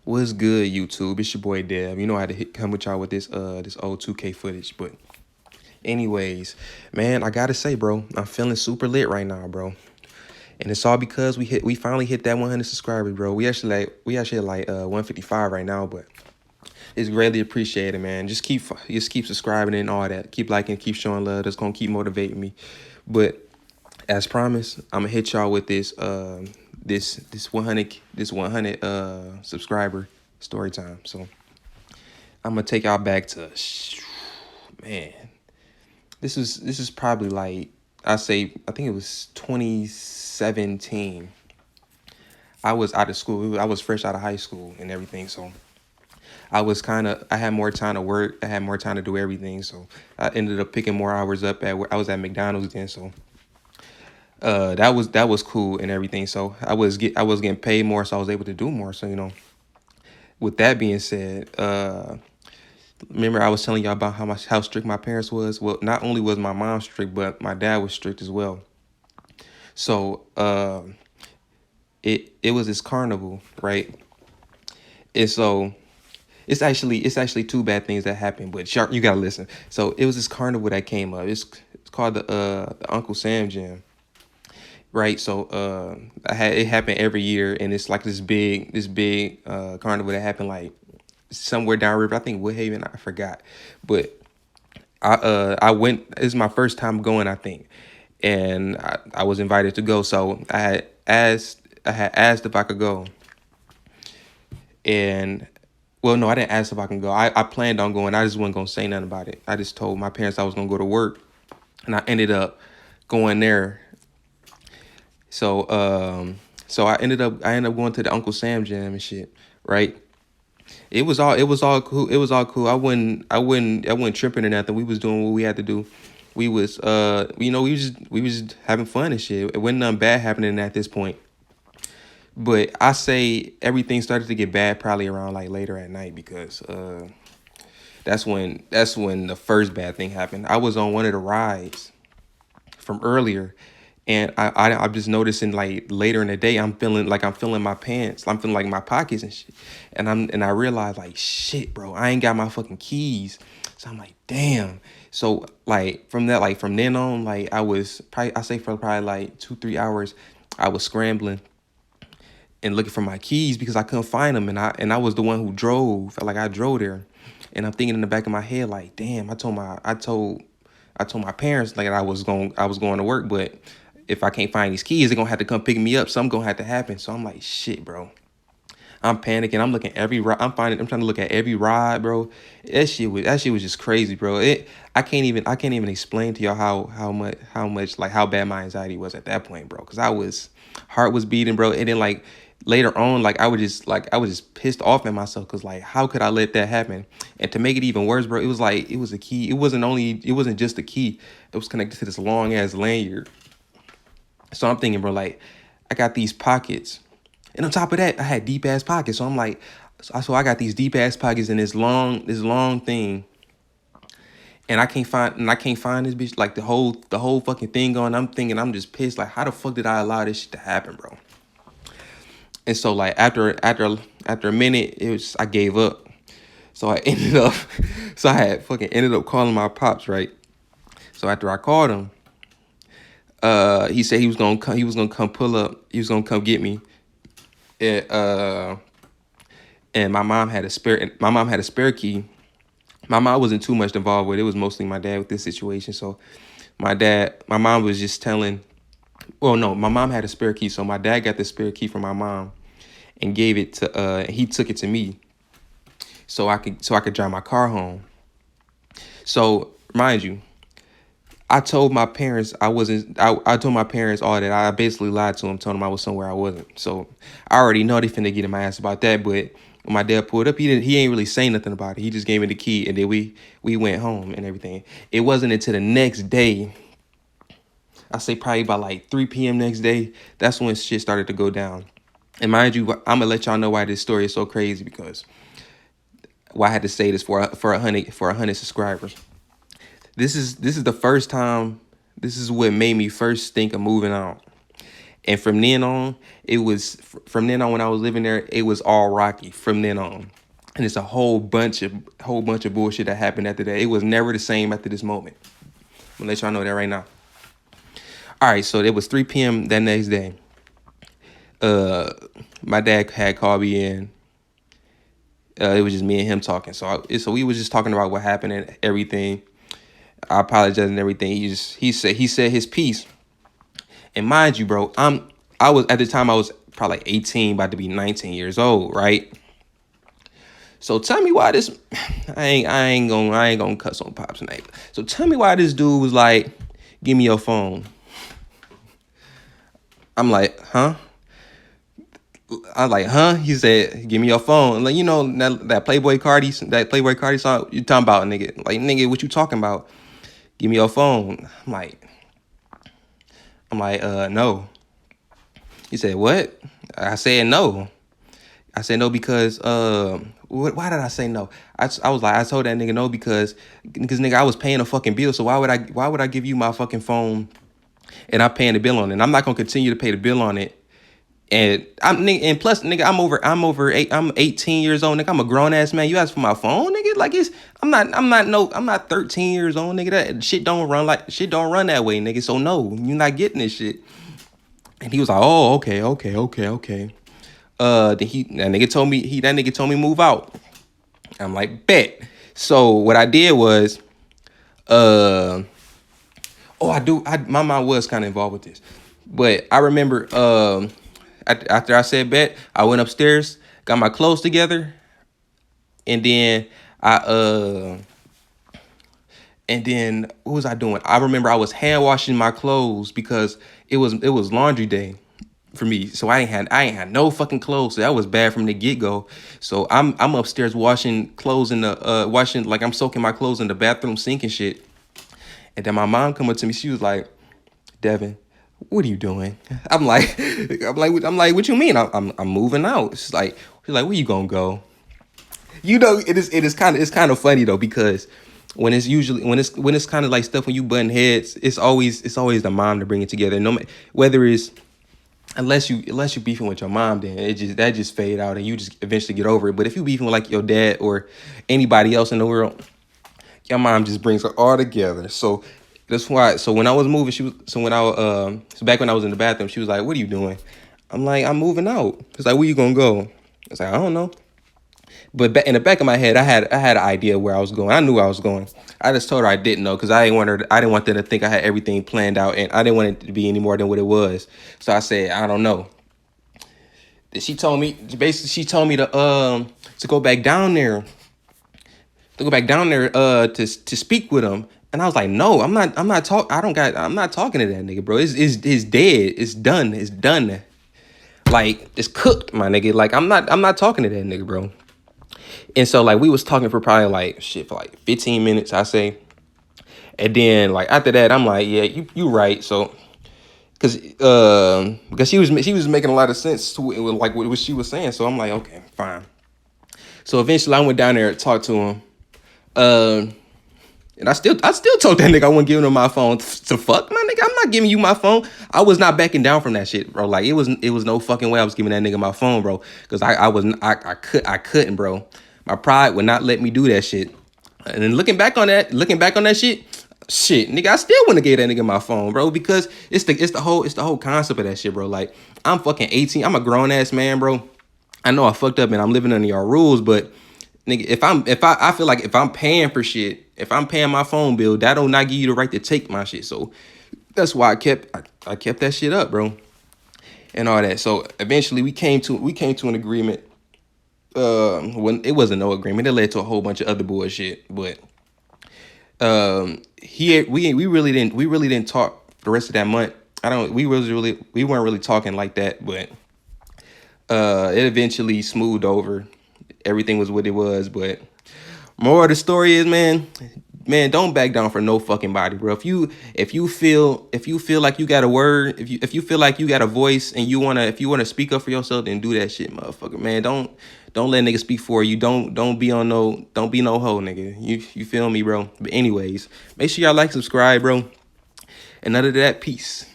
What's good, YouTube? It's your boy Dev. You know I had to come with y'all with this old 2K footage. But anyways, man, I gotta say, bro, I'm feeling super lit right now, bro. And it's all because we finally hit that 100 subscribers, bro. We actually like 155 right now, but it's greatly appreciated, man. Just keep subscribing and all that. Keep liking, keep showing love. That's gonna keep motivating me. But as promised, I'm gonna hit y'all with this 100 subscriber story time. So I'm gonna take y'all back to, man. This is probably like I think it was 2017. I was out of school. I was fresh out of high school and everything. So I had more time to work. I had more time to do everything. So I ended up picking more hours up at where I was at McDonald's then. So that was cool and everything. So I was getting paid more, so I was able to do more. So with that being said, remember I was telling y'all about how strict my parents was. Well, not only was my mom strict, but my dad was strict as well. So it was this carnival, right? And so it's actually two bad things that happened, but you gotta listen. So it was this carnival that came up. It's called the Uncle Sam Jam. Right, so it happened every year, and it's like this big carnival that happened like somewhere downriver. I think Woodhaven, I forgot, but I went. This is my first time going, I think, and I was invited to go. So I had asked if I could go, and well, no, I didn't ask if I can go. I planned on going. I just wasn't gonna say nothing about it. I just told my parents I was gonna go to work, and I ended up going there. So I ended up going to the Uncle Sam Jam and shit, right? It was all cool. It was all cool. I wasn't tripping or nothing. We was doing what we had to do. We was having fun and shit. It wasn't nothing bad happening at this point. But I say everything started to get bad probably around like later at night because that's when the first bad thing happened. I was on one of the rides from earlier. And I'm just noticing like later in the day, I'm feeling my pants. I'm feeling like my pockets and shit. And I realized like shit, bro, I ain't got my fucking keys. So I'm like, damn. So from then on, like I was probably I say for probably like 2-3 hours, I was scrambling and looking for my keys because I couldn't find them. And I was the one who drove. Like I drove there. And I'm thinking in the back of my head, like, damn, I told my parents like I was going to work, but if I can't find these keys, they're gonna have to come pick me up. Something gonna have to happen. So I'm like, shit, bro. I'm panicking. I'm looking every ride. I'm trying to look at every ride, bro. That shit was just crazy, bro. I can't even explain to y'all how much like how bad my anxiety was at that point, bro. Cause heart was beating, bro. And then like later on, like I was just pissed off at myself because like how could I let that happen? And to make it even worse, bro, it was a key. It wasn't just a key. It was connected to this long ass lanyard. So I'm thinking, bro, like I got these pockets, and on top of that, I had deep ass pockets. So I'm like, so I got these deep ass pockets in this long thing, and I can't find this bitch. Like the whole fucking thing going. I'm thinking, I'm just pissed. Like, how the fuck did I allow this shit to happen, bro? And so like after a minute, I gave up. So I ended up, so I had fucking ended up calling my pops, right? So after I called him, he said he was gonna come pull up. He was gonna come get me. And my mom had a spare key. My mom wasn't too much involved with it. It was mostly my dad with this situation. So my mom was just telling. Well, no, my mom had a spare key. So my dad got the spare key from my mom and gave it to. He took it to me so I could drive my car home. So mind you, I told my parents I wasn't. I told my parents all that. I basically lied to them, told them I was somewhere I wasn't. So I already know they finna get in my ass about that. But when my dad pulled up, he ain't really say nothing about it. He just gave me the key, and then we went home and everything. It wasn't until the next day. I say probably by like 3 p.m. next day. That's when shit started to go down. And mind you, I'm gonna let y'all know why this story is so crazy because why I had to say this for a hundred subscribers. This is the first time. This is what made me first think of moving out. And from then on, from then on when I was living there, it was all rocky from then on. And it's a whole bunch of bullshit that happened after that. It was never the same after this moment. I'm gonna let y'all know that right now. All right, so it was 3 p.m. that next day. My dad had called me in. It was just me and him talking. So we was just talking about what happened and everything. I apologize and everything. He said his piece. And mind you, bro, I was at the time I was probably 18, about to be 19 years old, right? So tell me why this I ain't gonna cuss on Pop's name. So tell me why this dude was like, give me your phone. I'm like, huh? I'm like, huh? He said, give me your phone. Like, you know, that Playboy Cardi song you talking about, nigga. Like, nigga, what you talking about? Give me your phone. I'm like, no. He said, what? I said no. I said no because why did I say no? I was like, I told that nigga no because nigga, I was paying a fucking bill. So why would I give you my fucking phone and I'm paying the bill on it? And I'm not gonna continue to pay the bill on it. And plus, nigga, I'm 18 years old, nigga. I'm a grown ass man. You ask for my phone, nigga. Like I'm not 13 years old, nigga. That shit don't run that way, nigga. So no, you're not getting this shit. And he was like, oh, okay. That nigga told me move out. I'm like, bet. So what I did was, my mom was kind of involved with this, but I remember, after I said bet, I went upstairs, got my clothes together, and then what was I doing? I remember I was hand washing my clothes because it was laundry day for me. So I ain't had no fucking clothes. So that was bad from the get-go. So I'm upstairs washing clothes in the like I'm soaking my clothes in the bathroom sink and shit. And then my mom come up to me, she was like, Devin, what are you doing? I'm like, what you mean? I'm moving out. She's like, where you gonna go? You know, it's kind of funny though, because when it's kind of like stuff when you button heads, it's always the mom to bring it together. No matter whether it's unless you beefing with your mom, then that just fade out and you just eventually get over it. But if you beefing with like your dad or anybody else in the world, your mom just brings it all together. So that's why. So when I was moving, back when I was in the bathroom, she was like, "What are you doing?" I'm like, "I'm moving out." She's like, "Where you gonna go?" I was like, "I don't know." But in the back of my head, I had an idea where I was going. I knew I was going. I just told her I didn't know because I didn't want them to think I had everything planned out, and I didn't want it to be any more than what it was. So I said, "I don't know." She told me to go back down there. To speak with him. And I was like, no, I'm not talking to that nigga, bro. It's dead. It's done. It's done. Like, it's cooked, my nigga. Like, I'm not talking to that nigga, bro. And so like we was talking for probably like for like 15 minutes, I say. And then like after that, I'm like, yeah, you right. So because she was making a lot of sense to it, like what she was saying. So I'm like, okay, fine. So eventually I went down there to talk to him. And I still told that nigga I wasn't giving him my phone. To fuck, my nigga, I'm not giving you my phone. I was not backing down from that shit, bro. Like it was no fucking way I was giving that nigga my phone, bro. Because I couldn't, bro. My pride would not let me do that shit. And then looking back on that shit, nigga, I still wouldn't have gave that nigga my phone, bro. Because it's the whole concept of that shit, bro. Like I'm fucking 18. I'm a grown ass man, bro. I know I fucked up and I'm living under your rules, but nigga, I feel like if I'm paying for shit, if I'm paying my phone bill, that don't not give you the right to take my shit. So that's why I kept that shit up, bro, and all that. So eventually we came to an agreement. When it wasn't no agreement, it led to a whole bunch of other bullshit. But we really didn't talk the rest of that month. We weren't really talking like that, but it eventually smoothed over. Everything was what it was, but more of the story is, man, don't back down for no fucking body, bro. If you feel like you got a word, if you feel like you got a voice and if you wanna speak up for yourself, then do that shit, motherfucker, man. Don't let niggas speak for you. Don't be no hoe, nigga. You feel me, bro? But anyways, make sure y'all like, subscribe, bro. And other than that, peace.